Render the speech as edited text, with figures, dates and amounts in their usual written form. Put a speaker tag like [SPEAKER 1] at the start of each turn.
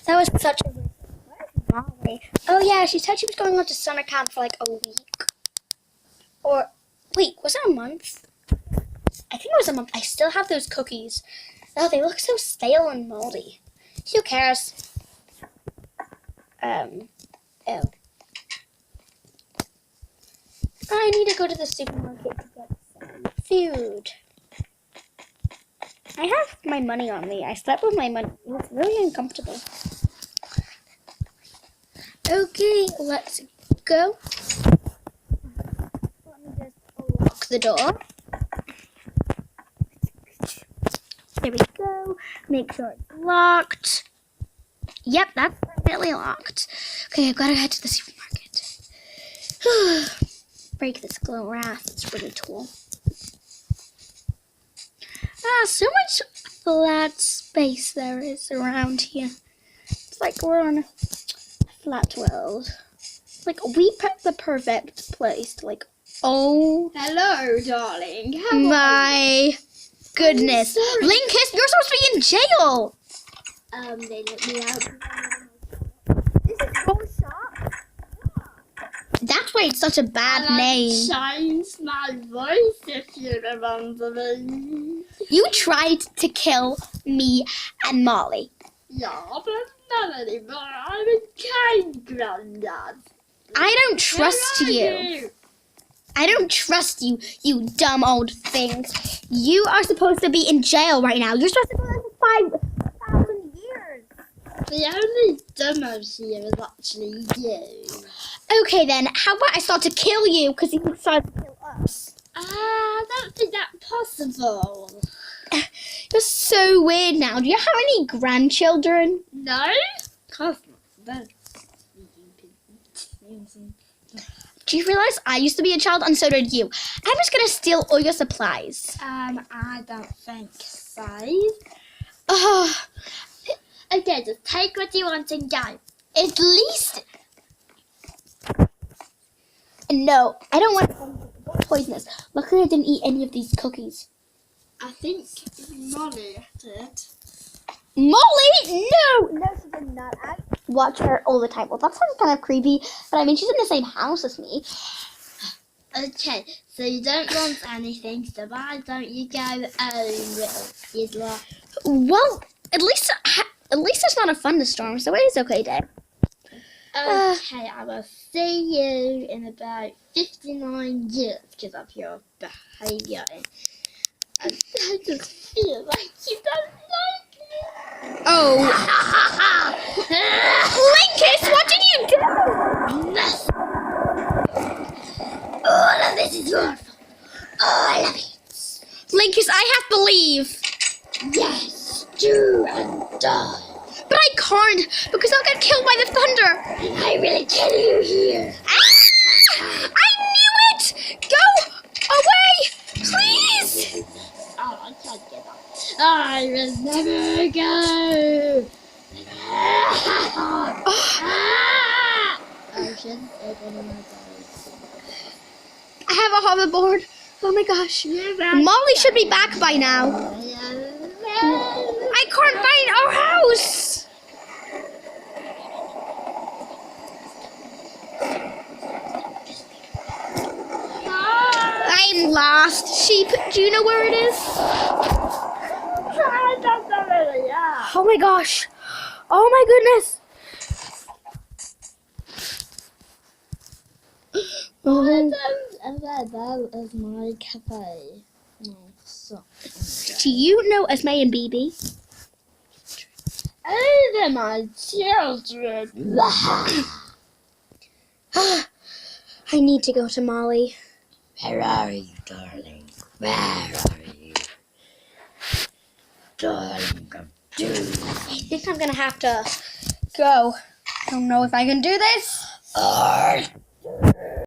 [SPEAKER 1] That was such a weird. Where's Molly? Oh yeah, she said she was going on to summer camp for like a week. Or wait, was it a month? I think it was a month. I still have those cookies. Oh, they look so stale and moldy. Who cares? Oh. I need to go to the supermarket to get some food. I have my money on me. I slept with my money. It's really uncomfortable. Okay, let's go. Let me just lock the door. There we go. Make sure it's locked. Yep, that's definitely locked. Okay, I've got to head to the supermarket. Break this glass. It's really tall. So much flat space there is around here. It's like we're on a flat world. Like, we picked the perfect place to, like, oh.
[SPEAKER 2] Hello, darling. How
[SPEAKER 1] my goodness. Linkus, you're supposed to be in jail.
[SPEAKER 2] They let me out.
[SPEAKER 1] This is your shop? That's why it's such a bad name.
[SPEAKER 2] Changed my voice, if you remember me.
[SPEAKER 1] You tried to kill me and Molly.
[SPEAKER 2] Yeah, but not anymore. I'm a kind granddad.
[SPEAKER 1] I don't trust you. I don't trust you, you dumb old thing. You are supposed to be in jail right now. You're supposed to be there for 5,000 years.
[SPEAKER 2] The only dumbass here is actually you.
[SPEAKER 1] Okay then, how about I start to kill you because you decided to kill us?
[SPEAKER 2] I don't think that's possible.
[SPEAKER 1] You're so weird now. Do you have any grandchildren?
[SPEAKER 2] No? Of course not.
[SPEAKER 1] Do you realize I used to be a child and so did you? I'm just going to steal all your supplies.
[SPEAKER 2] I don't think so.
[SPEAKER 1] Oh,
[SPEAKER 2] Okay, just take what you want and go.
[SPEAKER 1] at least... No, I don't want poisonous. Luckily I didn't eat any of these cookies.
[SPEAKER 2] I think Molly did.
[SPEAKER 1] Molly? No! No, she did not. I watch her all the time. Well, that sounds kind of creepy, but I mean, she's in the same house as me.
[SPEAKER 2] Okay, so you don't want anything, so why don't you go little fiddler?
[SPEAKER 1] Well, at least it's not a thunderstorm, so it is okay, Dad.
[SPEAKER 2] Okay, I will see you in about 59 years because of your behaviour. And I just feel like you don't like me.
[SPEAKER 1] Oh. Linkus, what did you do?
[SPEAKER 2] Nothing. All of this is your fault. All of it.
[SPEAKER 1] Linkus, I have to leave.
[SPEAKER 2] Yes, do and die.
[SPEAKER 1] But I can't, because I'll get killed by the thunder.
[SPEAKER 2] I will kill you here.
[SPEAKER 1] Ah! I knew it! Go away, please!
[SPEAKER 2] Oh, I can't get up. I will never go. Ocean, open my eyes.
[SPEAKER 1] I have a hoverboard. Oh my gosh. Molly should be back by now. I can't find our house. I'm lost. Sheep, do you know where it is? Oh my gosh. Oh my goodness.
[SPEAKER 2] That is my cafe.
[SPEAKER 1] Do you know Esme and BB?
[SPEAKER 2] Oh, they're my children.
[SPEAKER 1] I need to go to Molly.
[SPEAKER 2] Where are you, darling? Where are you? Darling, come to me.
[SPEAKER 1] I think I'm gonna have to go. I don't know if I can do this.